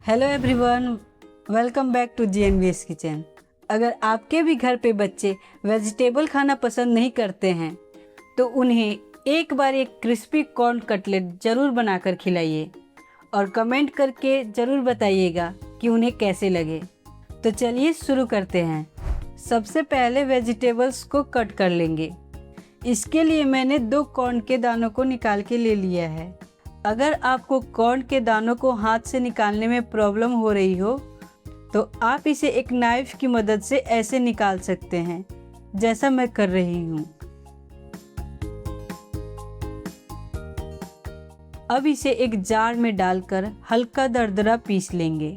Hello everyone, welcome back to GNVS kitchen. अगर आपके भी घर पे बच्चे वेजिटेबल खाना पसंद नहीं करते हैं तो उन्हें एक बार एक क्रिस्पी कॉर्न कटलेट ज़रूर बनाकर खिलाइए और कमेंट करके ज़रूर बताइएगा कि उन्हें कैसे लगे। तो चलिए शुरू करते हैं। सबसे पहले वेजिटेबल्स को कट कर लेंगे। इसके लिए मैंने 2 कॉर्न के दानों को निकाल के ले लिया है। अगर आपको कॉर्न के दानों को हाथ से निकालने में प्रॉब्लम हो रही हो तो आप इसे एक नाइफ की मदद से ऐसे निकाल सकते हैं, जैसा मैं कर रही हूँ। अब इसे एक जार में डालकर हल्का दरदरा पीस लेंगे।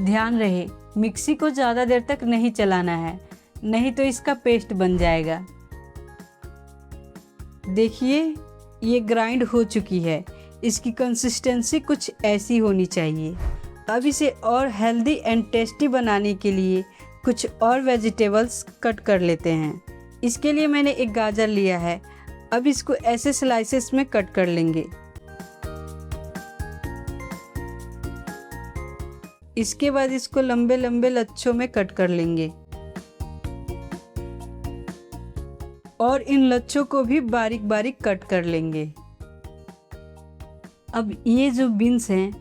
ध्यान रहे, मिक्सी को ज़्यादा देर तक नहीं चलाना है, नहीं तो इसका पेस्ट बन जाएगा। देखिए, ये ग्राइंड हो चुकी है। इसकी कंसिस्टेंसी कुछ ऐसी होनी चाहिए। अब इसे और हेल्दी एंड टेस्टी बनाने के लिए कुछ और वेजिटेबल्स कट कर लेते हैं। इसके लिए मैंने एक गाजर लिया है। अब इसको ऐसे स्लाइसेस में कट कर लेंगे। इसके बाद इसको लंबे लंबे लच्छों में कट कर लेंगे और इन लच्छों को भी बारीक बारीक कट कर लेंगे। अब ये जो बीन्स हैं,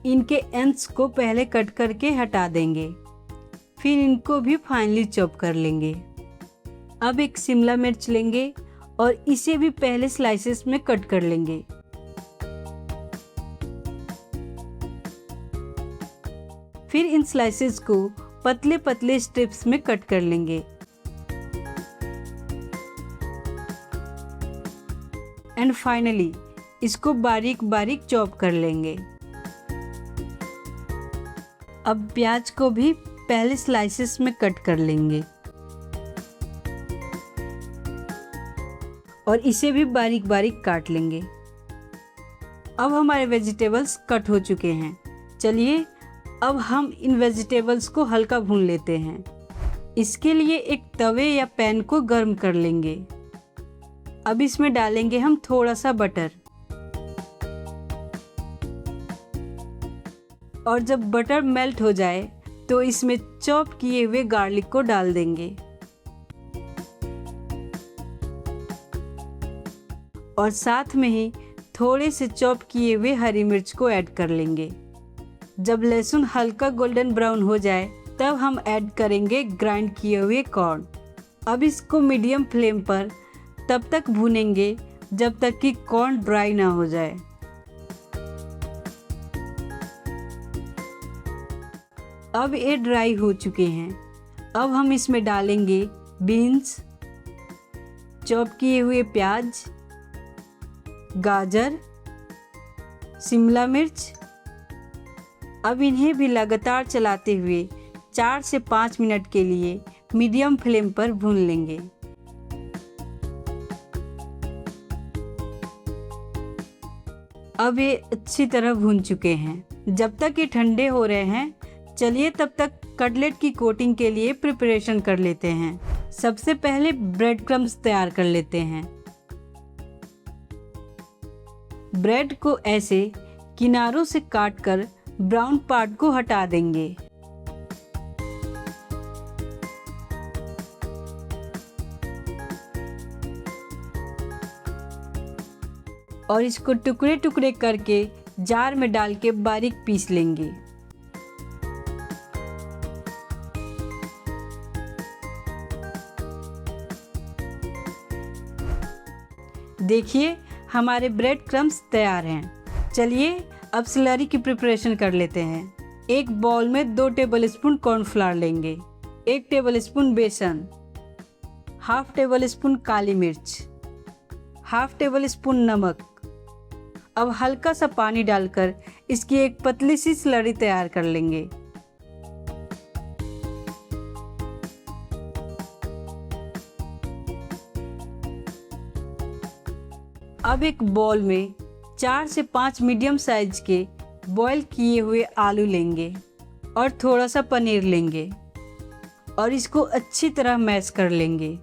इनके एंड्स को पहले कट करके हटा देंगे, फिर इनको भी फाइनली चॉप कर लेंगे। अब एक शिमला मिर्च लेंगे और इसे भी पहले स्लाइसेस में कट कर लेंगे। फिर इन स्लाइसेस को पतले पतले स्ट्रिप्स में कट कर लेंगे। एंड फाइनली इसको बारीक बारीक चॉप कर लेंगे। अब प्याज को भी पहले स्लाइसेस में कट कर लेंगे और इसे भी बारीक बारीक काट लेंगे। अब हमारे वेजिटेबल्स कट हो चुके हैं। चलिए अब हम इन वेजिटेबल्स को हल्का भून लेते हैं। इसके लिए एक तवे या पैन को गर्म कर लेंगे। अब इसमें डालेंगे हम थोड़ा सा बटर और जब बटर मेल्ट हो जाए तो इसमें चॉप किए हुए गार्लिक को डाल देंगे और साथ में ही थोड़े से चॉप किए हुए हरी मिर्च को ऐड कर लेंगे। जब लहसुन हल्का गोल्डन ब्राउन हो जाए तब हम ऐड करेंगे ग्राइंड किए हुए कॉर्न। अब इसको मीडियम फ्लेम पर तब तक भूनेंगे जब तक कि कॉर्न ड्राई ना हो जाए। अब ये ड्राई हो चुके हैं। अब हम इसमें डालेंगे बीन्स, चॉप किए हुए प्याज, गाजर, शिमला मिर्च। अब इन्हें भी लगातार चलाते हुए 4 से 5 मिनट के लिए मीडियम फ्लेम पर भून लेंगे। अब ये अच्छी तरह भून चुके हैं। जब तक ये ठंडे हो रहे हैं, चलिए तब तक कटलेट की कोटिंग के लिए प्रिपरेशन कर लेते हैं। सबसे पहले ब्रेड क्रम्स तैयार कर लेते हैं। ब्रेड को ऐसे किनारों से काटकर ब्राउन पार्ट को हटा देंगे। और इसको टुकड़े टुकड़े करके जार में डाल के बारीक पीस लेंगे। देखिए, हमारे ब्रेड क्रम्स तैयार हैं। चलिए अब स्लरी की प्रिपरेशन कर लेते हैं। एक बाउल में 2 टेबलस्पून कॉर्नफ्लावर लेंगे, 1 टेबलस्पून बेसन, हाफ टेबल स्पून काली मिर्च, हाफ टेबल स्पून नमक। अब हल्का सा पानी डालकर इसकी एक पतली सी स्लरी तैयार कर लेंगे। अब एक बाउल में 4 से 5 मीडियम साइज के बॉईल किए हुए आलू लेंगे और थोड़ा सा पनीर लेंगे और इसको अच्छी तरह मैश कर लेंगे।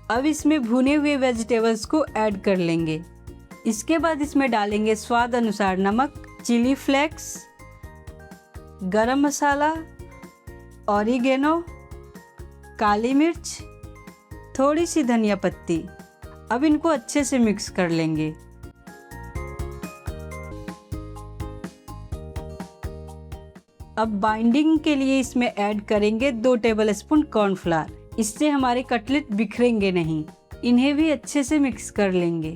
अब इसमें भुने हुए वेजिटेबल्स को ऐड कर लेंगे। इसके बाद इसमें डालेंगे स्वाद अनुसार नमक, चिली फ्लेक्स, गरम मसाला, ऑरिगेनो, काली मिर्च, थोड़ी सी धनिया पत्ती। अब इनको अच्छे से मिक्स कर लेंगे। अब बाइंडिंग के लिए इसमें ऐड करेंगे 2 टेबलस्पून कॉर्नफ्लावर। इससे हमारे कटलेट बिखरेंगे नहीं। इन्हें भी अच्छे से मिक्स कर लेंगे।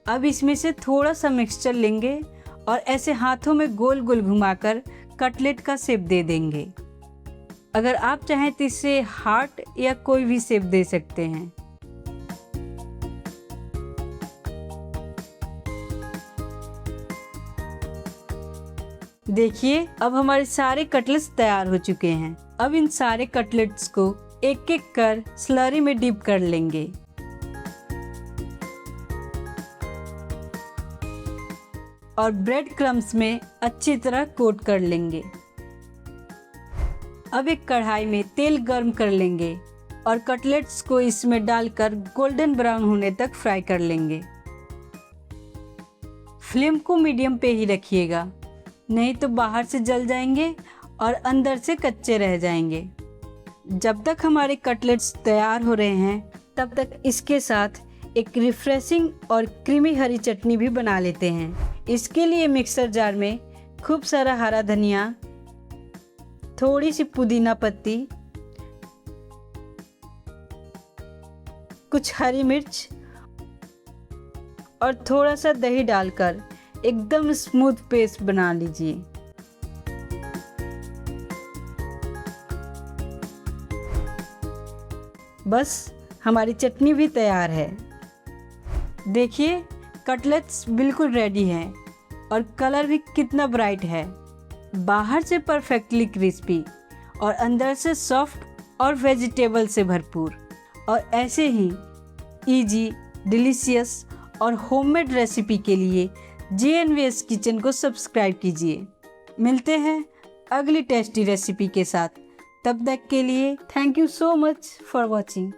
अब इसमें से थोड़ा सा मिक्सचर लेंगे और ऐसे हाथों में गोल गोल घुमाकर कटलेट का शेप दे देंगे। अगर आप चाहें तो इसे हार्ट या कोई भी शेप दे सकते हैं। देखिए, अब हमारे सारे कटलेट्स तैयार हो चुके हैं। अब इन सारे कटलेट्स को एक एक कर स्लरी में डिप कर लेंगे। और ब्रेड क्रम्स में अच्छी तरह कोट कर लेंगे। अब एक कढ़ाई में तेल गर्म कर लेंगे और कटलेट्स को इसमें डालकर गोल्डन ब्राउन होने तक फ्राई कर लेंगे। फ्लेम को मीडियम पे ही रखिएगा, नहीं तो बाहर से जल जाएंगे और अंदर से कच्चे रह जाएंगे। जब तक हमारे कटलेट्स तैयार हो रहे हैं, तब तक इसके साथ एक रिफ्रेशिंग और क्रीमी हरी चटनी भी बना लेते हैं। इसके लिए मिक्सर जार में खूब सारा हरा धनिया, थोड़ी सी पुदीना पत्ती, कुछ हरी मिर्च और थोड़ा सा दही डालकर एकदम स्मूथ पेस्ट बना लीजिए। बस हमारी चटनी भी तैयार है। देखिए, कटलेट्स बिल्कुल रेडी हैं और कलर भी कितना ब्राइट है। बाहर से परफेक्टली क्रिस्पी और अंदर से सॉफ्ट और वेजिटेबल से भरपूर। और ऐसे ही इजी, डिलीशियस और होममेड रेसिपी के लिए JNVS किचन को सब्सक्राइब कीजिए। मिलते हैं अगली टेस्टी रेसिपी के साथ। तब तक के लिए thank you so much for watching.